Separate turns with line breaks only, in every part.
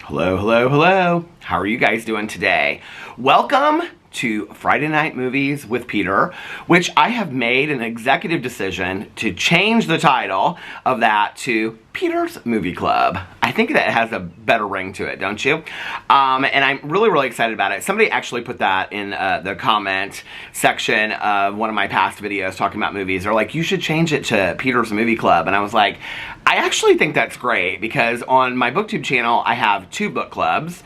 Hello, hello, hello. How are you guys doing today? Welcome to Friday Night Movies with Peter, which I have made an executive decision to change the title of that to Peter's Movie Club. I think that has a better ring to it, don't you? And I'm really excited about it. Somebody actually put that in the comment section of one of my past videos talking about movies. They're like, you should change it to Peter's Movie Club. And I was like, I actually think that's great because on my BookTube channel, I have two book clubs.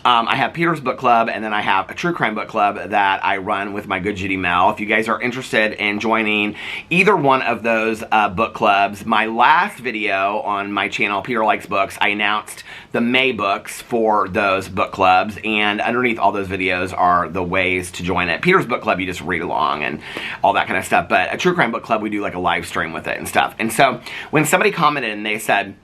I have Peter's Book Club, and then I have a true crime book club that I run with my good Judy Mel. If you guys are interested in joining either one of those book clubs, my last video on my channel, Peter Likes Books, I announced the May books for those book clubs, and underneath all those videos are the ways to join it. Peter's Book Club, you just read along and all that kind of stuff, but a true crime book club, we do like a live stream with it and stuff. And so when somebody commented and they said,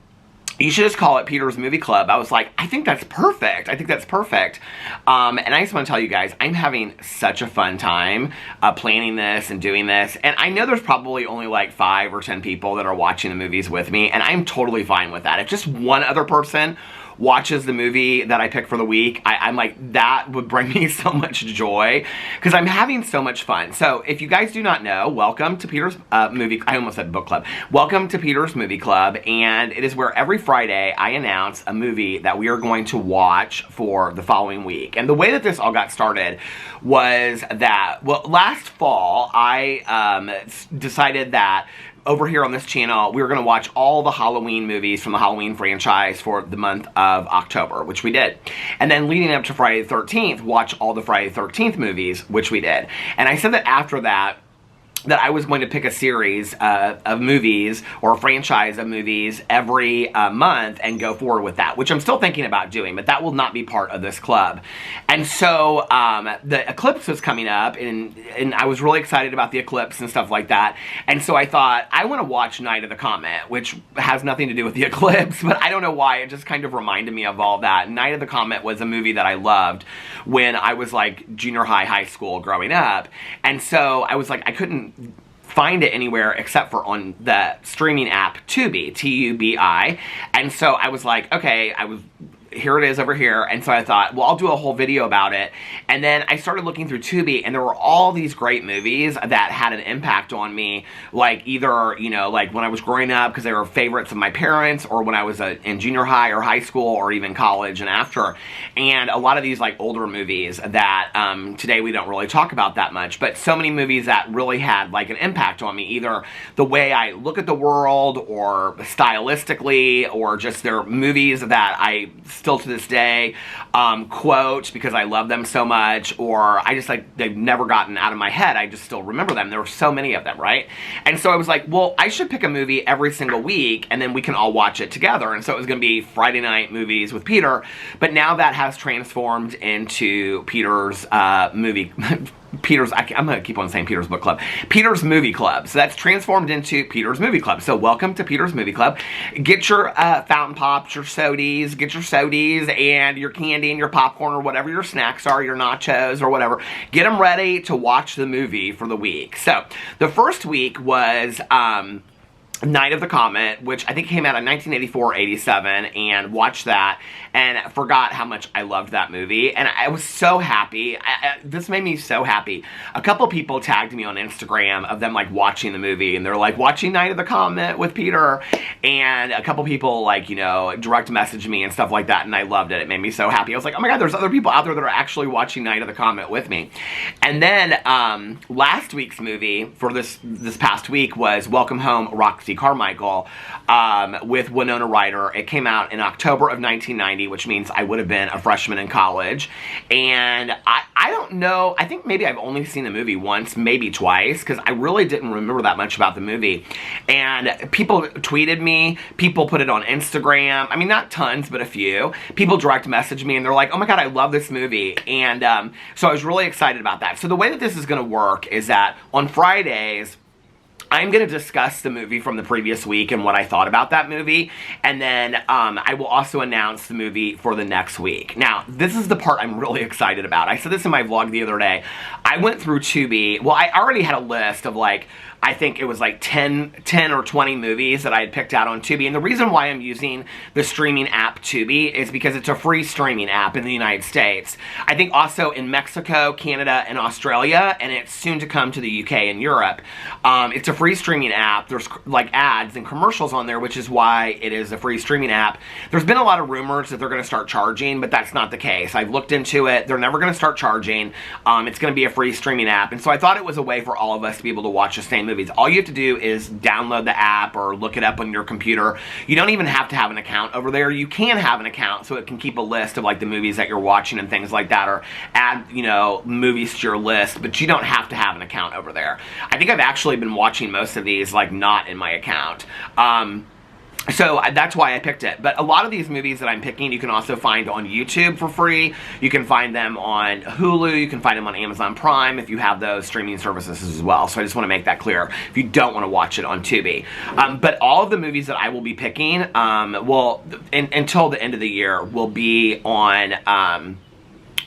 you should just call it Peter's Movie Club, I was like, I think that's perfect. I think that's perfect. And I just want to tell you guys, I'm having such a fun time planning this and doing this. And I know there's probably only like 5 or 10 people that are watching the movies with me, and I'm totally fine with that. If just one other person watches the movie that I pick for the week, I'm like, that would bring me so much joy because I'm having so much fun. So if you guys do not know, welcome to Peter's I almost said book club. Welcome to Peter's Movie Club, and it is where every Friday I announce a movie that we are going to watch for the following week. And the way that this all got started was that, well, last fall I decided that over here on this channel, we were going to watch all the Halloween movies from the Halloween franchise for the month of October, which we did. And then leading up to Friday the 13th, watch all the Friday the 13th movies, which we did. And I said that after that, that I was going to pick a series of movies or a franchise of movies every month and go forward with that, which I'm still thinking about doing, but that will not be part of this club. And so the eclipse was coming up, and I was really excited about the eclipse and stuff like that. And so I thought, I want to watch Night of the Comet, which has nothing to do with the eclipse, but I don't know why. It just kind of reminded me of all that. Night of the Comet was a movie that I loved when I was like junior high school growing up. And so I was like, I couldn't find it anywhere except for on the streaming app Tubi, T-U-B-I. And so I was like, okay, here it is over here. And so I thought, well, I'll do a whole video about it. And then I started looking through Tubi, and there were all these great movies that had an impact on me, like either, you know, like when I was growing up because they were favorites of my parents, or when I was in junior high or high school or even college and after. And a lot of these like older movies that today we don't really talk about that much, but so many movies that really had like an impact on me, either the way I look at the world or stylistically, or just they're movies that I still to this day quote because I love them so much, or I just like, they've never gotten out of my head. I just still remember them. There were so many of them, right? And so I was like, well, I should pick a movie every single week and then we can all watch it together. And so it was going to be Friday Night Movies with Peter, but now that has transformed into Peter's movie I'm going to keep on saying Peter's Book Club. Peter's Movie Club. So that's transformed into Peter's Movie Club. So welcome to Peter's Movie Club. Get your fountain pops, your sodies, get your sodies and your candy and your popcorn or whatever your snacks are, your nachos or whatever. Get them ready to watch the movie for the week. So the first week was Night of the Comet, which I think came out in 1984-87, and watched that and forgot how much I loved that movie. And I was so happy. This made me so happy. A couple people tagged me on Instagram of them like watching the movie, and they're like, watching Night of the Comet with Peter. And a couple people like, you know, direct messaged me and stuff like that, and I loved it. It made me so happy. I was like, oh my god, there's other people out there that are actually watching Night of the Comet with me. And then last week's movie for this past week was Welcome Home, Roxy, Carmichael with Winona Ryder. It came out in October of 1990, which means I would have been a freshman in college. And I don't know, I think maybe I've only seen the movie once, maybe twice, because I really didn't remember that much about the movie. And people tweeted me, people put it on Instagram, I mean not tons, but a few. People direct messaged me and they're like, oh my god, I love this movie. And so I was really excited about that. So the way that this is going to work is that on Fridays, I'm going to discuss the movie from the previous week and what I thought about that movie, and then I will also announce the movie for the next week. Now, this is the part I'm really excited about. I said this in my vlog the other day. I went through Tubi. Well, I already had a list of like, I think it was like 10 or 20 movies that I had picked out on Tubi. And the reason why I'm using the streaming app Tubi is because it's a free streaming app in the United States. I think also in Mexico, Canada, and Australia, and it's soon to come to the UK and Europe. It's a free streaming app. There's like ads and commercials on there, which is why it is a free streaming app. There's been a lot of rumors that they're going to start charging, but that's not the case. I've looked into it. They're never going to start charging. It's going to be a free streaming app. And so I thought it was a way for all of us to be able to watch the same movies. All you have to do is download the app or look it up on your computer. You don't even have to have an account over there. You can have an account so it can keep a list of like the movies that you're watching and things like that, or add, you know, movies to your list, but you don't have to have an account over there. I think I've actually been watching most of these like not in my account. So that's why I picked it. But a lot of these movies that I'm picking, you can also find on YouTube for free. You can find them on Hulu. You can find them on Amazon Prime if you have those streaming services as well. So I just want to make that clear if you don't want to watch it on Tubi. But all of the movies that I will be picking, until the end of the year, will be on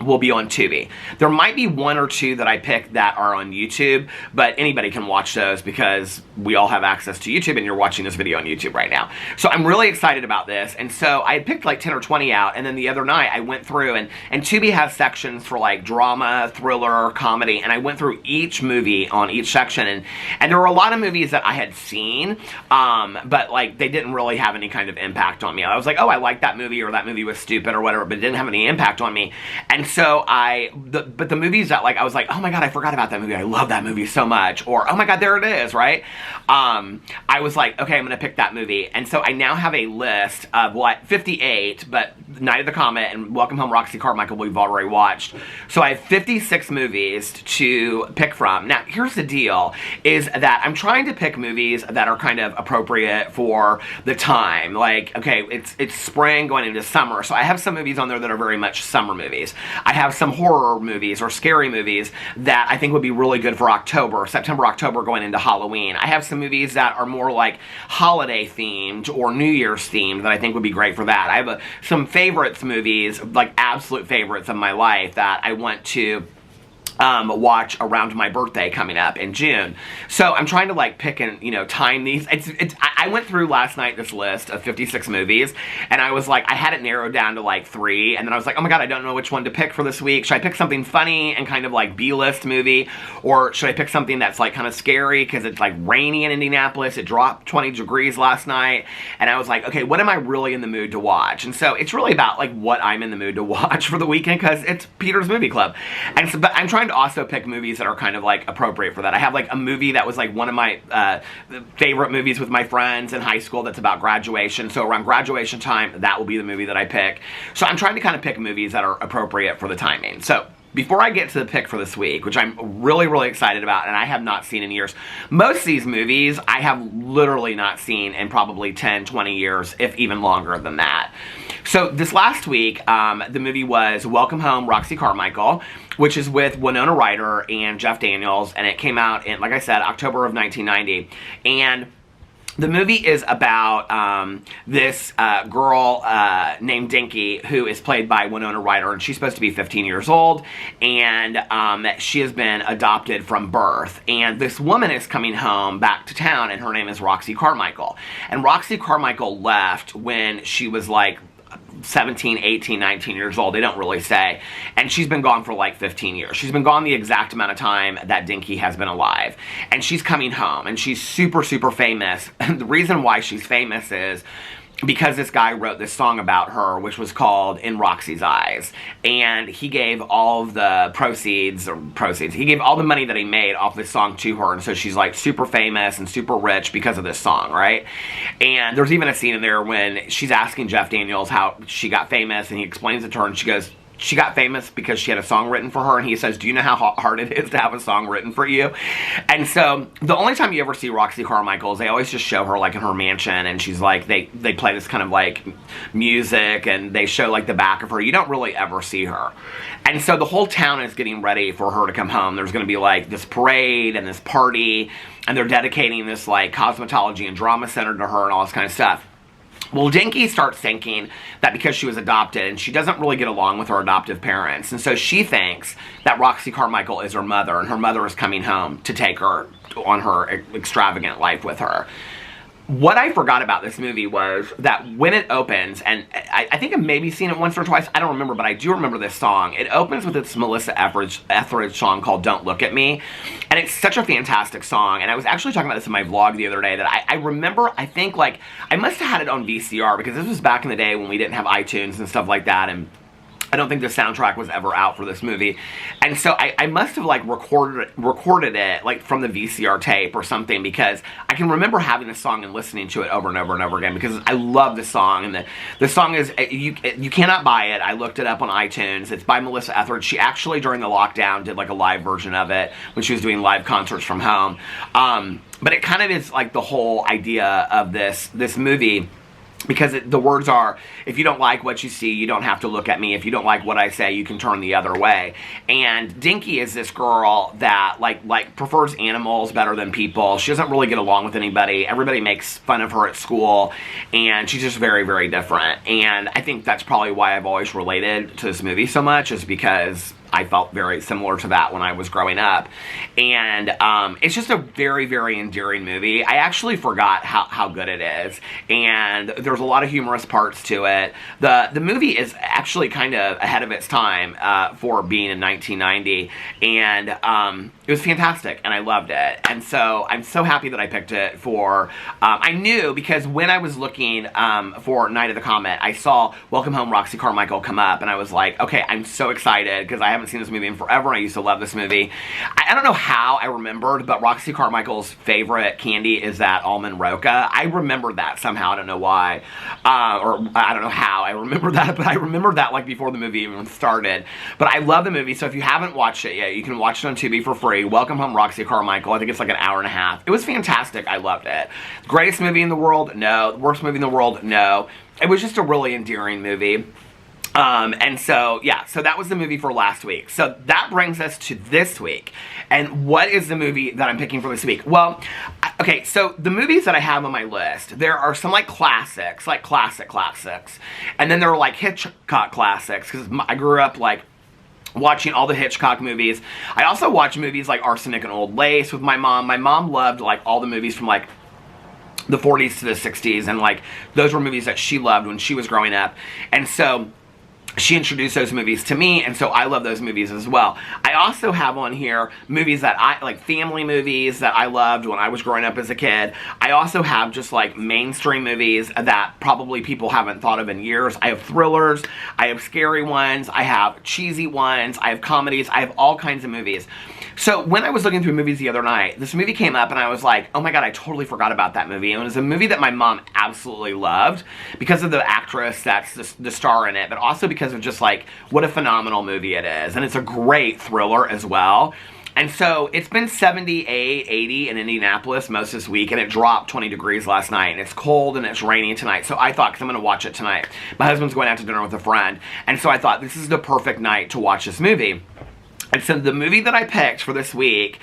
Tubi. There might be one or two that I pick that are on YouTube, but anybody can watch those because we all have access to YouTube, and you're watching this video on YouTube right now. So I'm really excited about this, and so I had picked like 10 or 20 out, and then the other night I went through, and Tubi has sections for like drama, thriller, comedy, and I went through each movie on each section, and there were a lot of movies that I had seen, but like they didn't really have any kind of impact on me. I was like, oh, I like that movie, or that movie was stupid, or whatever, but it didn't have any impact on me. And so but the movies that like, I was like, oh my god, I forgot about that movie, I love that movie so much, or oh my god, there it is, right? I was like, okay, I'm gonna pick that movie, and so I now have a list of 58, but Night of the Comet and Welcome Home, Roxy, Carmichael we've already watched. So I have 56 movies to pick from. Now, here's the deal, is that I'm trying to pick movies that are kind of appropriate for the time. Like, okay, it's spring going into summer, so I have some movies on there that are very much summer movies. I have some horror movies or scary movies that I think would be really good for October, September, October going into Halloween. I have some movies that are more like holiday themed or New Year's themed that I think would be great for that. I have some favorites movies, like absolute favorites of my life that I want to watch around my birthday coming up in June. So I'm trying to like pick and, you know, time these. I went through last night this list of 56 movies, and I was like, I had it narrowed down to like 3, and then I was like, oh my god, I don't know which one to pick for this week. Should I pick something funny and kind of like B-list movie, or should I pick something that's like kind of scary because it's like rainy in Indianapolis, it dropped 20 degrees last night, and I was like, okay, what am I really in the mood to watch? And so it's really about like what I'm in the mood to watch for the weekend, because it's Peter's Movie Club. And so, but I'm trying to also pick movies that are kind of like appropriate for that. I have like a movie that was like one of my favorite movies with my friends in high school that's about graduation. So around graduation time, that will be the movie that I pick. So I'm trying to kind of pick movies that are appropriate for the timing. So before I get to the pick for this week, which I'm really, really excited about, and I have not seen in years. Most of these movies I have literally not seen in probably 10, 20 years, if even longer than that. So this last week, the movie was Welcome Home, Roxy, Carmichael, which is with Winona Ryder and Jeff Daniels, and it came out in, like I said, October of 1990. And the movie is about this girl named Dinky, who is played by Winona Ryder, and she's supposed to be 15 years old, and she has been adopted from birth. And this woman is coming home back to town, and her name is Roxy Carmichael. And Roxy Carmichael left when she was like 17, 18, 19 years old. They don't really say. And she's been gone for like 15 years. She's been gone the exact amount of time that Dinky has been alive. And she's coming home, and she's super, super famous. And the reason why she's famous is because this guy wrote this song about her, which was called In Roxy's Eyes. And he gave all of the proceeds, he gave all the money that he made off this song to her. And so she's like super famous and super rich because of this song, right? And there's even a scene in there when she's asking Jeff Daniels how she got famous, and he explains it to her, and she goes, she got famous because she had a song written for her, and he says, do you know how hard it is to have a song written for you? And so the only time you ever see Roxy Carmichael is they always just show her like in her mansion, and she's like, they play this kind of like music, and they show like the back of her. You don't really ever see her. And so the whole town is getting ready for her to come home. There's going to be like this parade and this party, and they're dedicating this like cosmetology and drama center to her and all this kind of stuff. Well, Dinky starts thinking that because she was adopted and she doesn't really get along with her adoptive parents, and so she thinks that Roxy Carmichael is her mother, and her mother is coming home to take her on her extravagant life with her. What I forgot about this movie was that when it opens, and I think I've maybe seen it once or twice, I don't remember, but I do remember this song. It opens with this Melissa Etheridge song called Don't Look at Me, and it's such a fantastic song, and I was actually talking about this in my vlog the other day, that I remember, I think, like, I must have had it on VCR, because this was back in the day when we didn't have iTunes and stuff like that, and I don't think the soundtrack was ever out for this movie. And so I must have like recorded it like from the VCR tape or something, because I can remember having this song and listening to it over and over and over again, because I love the song. And the song is, you cannot buy it. I looked it up on iTunes. It's by Melissa Etheridge. She actually, during the lockdown, did like a live version of it when she was doing live concerts from home. But it kind of is like the whole idea of this movie, because the words are, if you don't like what you see, you don't have to look at me. If you don't like what I say, you can turn the other way. And Dinky is this girl that like prefers animals better than people. She doesn't really get along with anybody. Everybody makes fun of her at school, and she's just very, very different. And I think that's probably why I've always related to this movie so much, is because I felt very similar to that when I was growing up. And it's just a very, very endearing movie. I actually forgot how good it is. And there's a lot of humorous parts to it. The movie is actually kind of ahead of its time for being in 1990. And it was fantastic, and I loved it. And so I'm so happy that I picked it for, I knew, because when I was looking for Night of the Comet, I saw Welcome Home Roxy Carmichael come up, and I was like, okay, I'm so excited, because I haven't seen this movie in forever, and I used to love this movie. I don't know how I remembered, but Roxy Carmichael's favorite candy is that almond roca. I remembered that somehow, I don't know why, or I don't know how I remember that, but I remembered that like before the movie even started. But I love the movie, so if you haven't watched it yet, you can watch it on Tubi for free. Welcome Home Roxy Carmichael. I think it's like an hour and a half. It was fantastic. I loved it. Greatest movie in the world? No. Worst movie in the world? No. It was just a really endearing movie. And so, yeah, so that was the movie for last week. So that brings us to this week. And what is the movie that I'm picking for this week? Well, okay, so the movies that I have on my list, there are some like classics, like classics. And then there are like Hitchcock classics, because I grew up like watching all the Hitchcock movies. I also watch movies like Arsenic and Old Lace with my mom. My mom loved like all the movies from like the 40s to the 60s, and like those were movies that she loved when she was growing up. And so she introduced those movies to me, and so I love those movies as well. I also have on here movies that I like, family movies that I loved when I was growing up as a kid. I also have just like mainstream movies that probably people haven't thought of in years. I have thrillers, I have scary ones, I have cheesy ones, I have comedies, I have all kinds of movies. So when I was looking through movies the other night, this movie came up and I was like, oh my god, I totally forgot about that movie. And it was a movie that my mom absolutely loved because of the actress that's the star in it, but also because of just like what a phenomenal movie it is. And it's a great thriller as well. And so it's been 78, 80 in Indianapolis most this week, and it dropped 20 degrees last night, and it's cold and it's raining tonight. So I thought, because I'm going to watch it tonight, my husband's going out to dinner with a friend, and so I thought this is the perfect night to watch this movie. And so the movie that I picked for this week,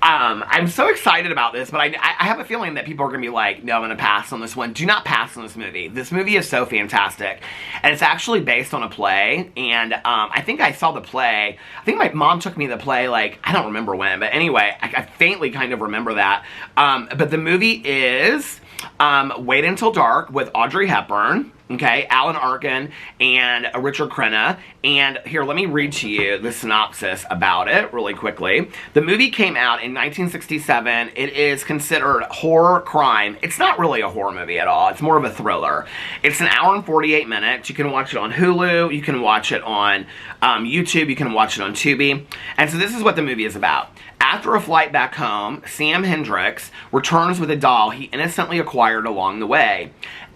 I'm so excited about this, but I have a feeling that people are going to be like, no, I'm going to pass on this one. Do not pass on this movie. This movie is so fantastic. And it's actually based on a play, and I think I saw the play. I think my mom took me to the play, like, I don't remember when, but anyway, I faintly kind of remember that. But the movie is Wait Until Dark with Audrey Hepburn. Okay, Alan Arkin and Richard Crenna. And here, let me read to you the synopsis about it really quickly. The movie came out in 1967. It is considered horror crime. It's not really a horror movie at all. It's more of a thriller. It's an hour and 48 minutes. You can watch it on Hulu. You can watch it on YouTube. You can watch it on Tubi. And so this is what the movie is about. After a flight back home, Sam Hendricks returns with a doll he innocently acquired along the way.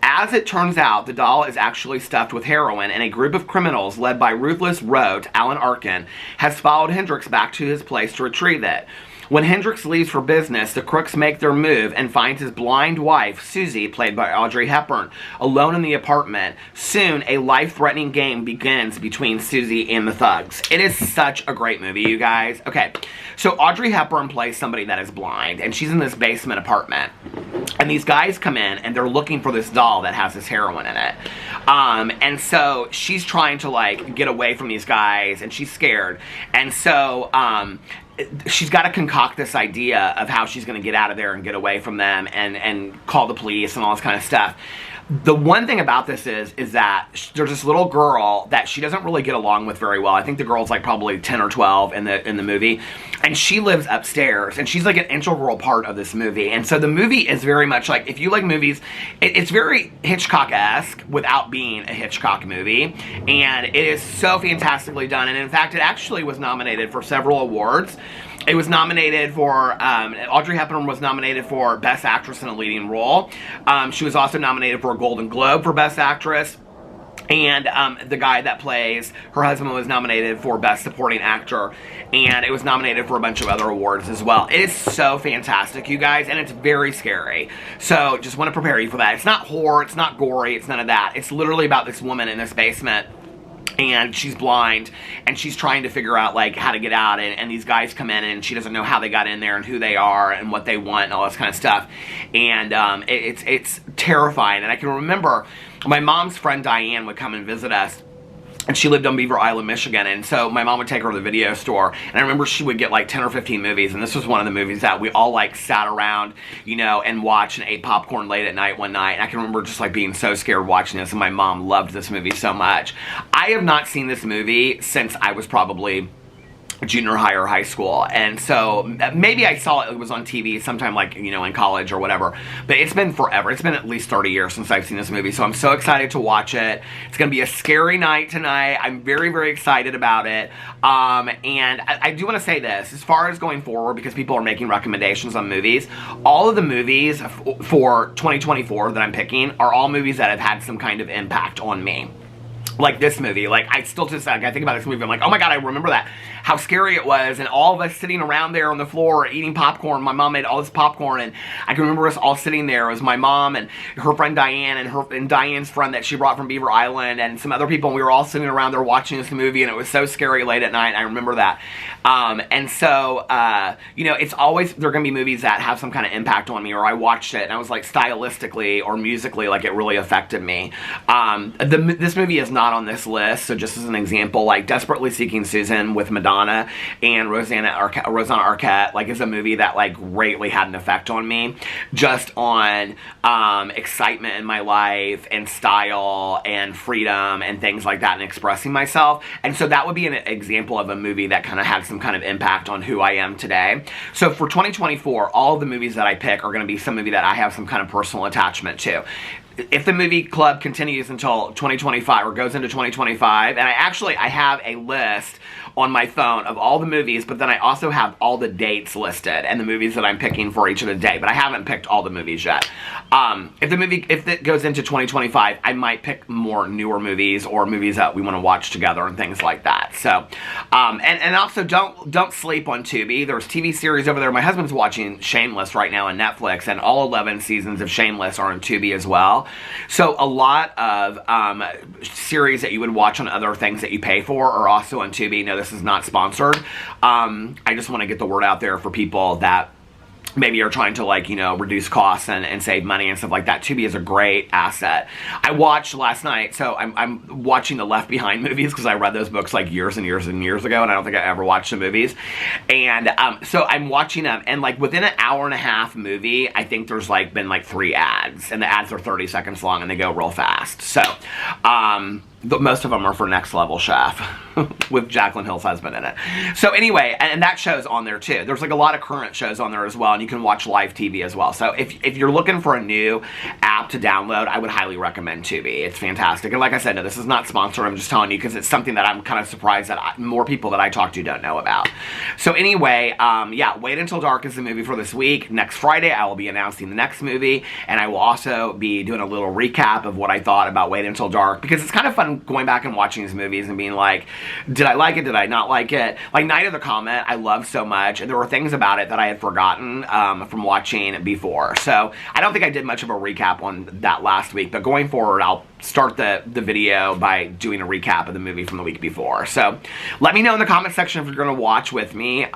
As it turns out, the doll is actually stuffed with heroin, and a group of criminals led by ruthless rogue Alan Arkin has followed Hendrix back to his place to retrieve it. When Hendrix leaves for business, the crooks make their move and finds his blind wife, Susie, played by Audrey Hepburn, alone in the apartment. Soon, a life-threatening game begins between Susie and the thugs. It is such a great movie, you guys. Okay, so Audrey Hepburn plays somebody that is blind, and she's in this basement apartment. And these guys come in, and they're looking for this doll that has this heroin in it. And so she's trying to, like, get away from these guys, and she's scared. And so, she's got to concoct this idea of how she's going to get out of there and get away from them and call the police and all this kind of stuff. The one thing about this is that there's this little girl that she doesn't really get along with very well. I think the girl's like probably 10 or 12 in the movie, and she lives upstairs, and she's like an integral part of this movie. And so the movie is very much like, if you like movies, it's very Hitchcock-esque without being a Hitchcock movie, and it is so fantastically done. And in fact, it actually was nominated for several awards. It was nominated for, Audrey Hepburn was nominated for Best Actress in a Leading Role. She was also nominated for a Golden Globe for Best Actress. And the guy that plays her husband was nominated for Best Supporting Actor. And it was nominated for a bunch of other awards as well. It is so fantastic, you guys, and it's very scary. So just want to prepare you for that. It's not horror, it's not gory, it's none of that. It's literally about this woman in this basement, and she's blind, and she's trying to figure out, like, how to get out, and these guys come in, and she doesn't know how they got in there, and who they are, and what they want, and all this kind of stuff, and it's terrifying. And I can remember my mom's friend Diane would come and visit us, and she lived on Beaver Island, Michigan, and so my mom would take her to the video store, and I remember she would get like 10 or 15 movies, and this was one of the movies that we all like sat around, you know, and watched and ate popcorn late at night one night, and I can remember just like being so scared watching this, and my mom loved this movie so much. I have not seen this movie since I was probably junior high or high school, and so maybe I saw it was on TV sometime, like, you know, in college or whatever, but it's been forever. It's been at least 30 years since I've seen this movie, so I'm so excited to watch it. It's gonna be a scary night tonight. I'm very, very excited about it, and I do want to say this, as far as going forward, because people are making recommendations on movies, all of the movies for 2024 that I'm picking are all movies that have had some kind of impact on me. Like this movie, like, I still just, like, I think about this movie, I'm like, oh my god, I remember that, how scary it was, and all of us sitting around there on the floor eating popcorn. My mom made all this popcorn, and I can remember us all sitting there. It was my mom and her friend Diane, and Diane's friend that she brought from Beaver Island, and some other people, and we were all sitting around there watching this movie, and it was so scary late at night, and I remember that. And so, you know, it's always, there are gonna be movies that have some kind of impact on me, or I watched it, and I was like, stylistically or musically, like, it really affected me. This movie is not on this list, so just as an example, like Desperately Seeking Susan with Madonna and Rosanna Arquette, like, is a movie that like greatly had an effect on me, just on excitement in my life and style and freedom and things like that, and expressing myself. And so that would be an example of a movie that kind of had some kind of impact on who I am today. So for 2024, all of the movies that I pick are going to be some movie that I have some kind of personal attachment to. If the movie club continues until 2025 or goes into 2025, and I have a list on my phone of all the movies, but then I also have all the dates listed and the movies that I'm picking for each of the day, but I haven't picked all the movies yet. If it goes into 2025, I might pick more newer movies or movies that we want to watch together and things like that. So, and also don't sleep on Tubi. There's TV series over there. My husband's watching Shameless right now on Netflix, and all 11 seasons of Shameless are on Tubi as well. So a lot of series that you would watch on other things that you pay for are also on Tubi. No, this is not sponsored. I just want to get the word out there for people that maybe are trying to, like, you know, reduce costs and save money and stuff like that. Tubi is a great asset. I watched last night, so I'm watching the Left Behind movies because I read those books like years and years and years ago, and I don't think I ever watched the movies. And so I'm watching them, and like within an hour and a half movie, I think there's like been like 3 ads, and the ads are 30 seconds long and they go real fast. So most of them are for Next Level Chef with Jaclyn Hill's husband in it. So anyway, and that show's on there too. There's like a lot of current shows on there as well, and you can watch live TV as well. So if you're looking for a new app app to download, I would highly recommend Tubi. It's fantastic. And like I said, no, this is not sponsored. I'm just telling you because it's something that I'm kind of surprised that more people that I talk to don't know about. So anyway, yeah, Wait Until Dark is the movie for this week. Next Friday, I will be announcing the next movie, and I will also be doing a little recap of what I thought about Wait Until Dark, because it's kind of fun going back and watching these movies and being like, did I like it? Did I not like it? Like Night of the Comet, I love so much, and there were things about it that I had forgotten from watching before. So I don't think I did much of a recap on that last week, but going forward, I'll start the video by doing a recap of the movie from the week before. So let me know in the comment section if you're going to watch with me.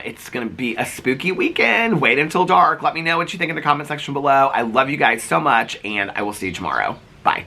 It's going to be a spooky weekend. Wait Until Dark. Let me know what you think in the comment section below. I love you guys so much, and I will see you tomorrow. Bye.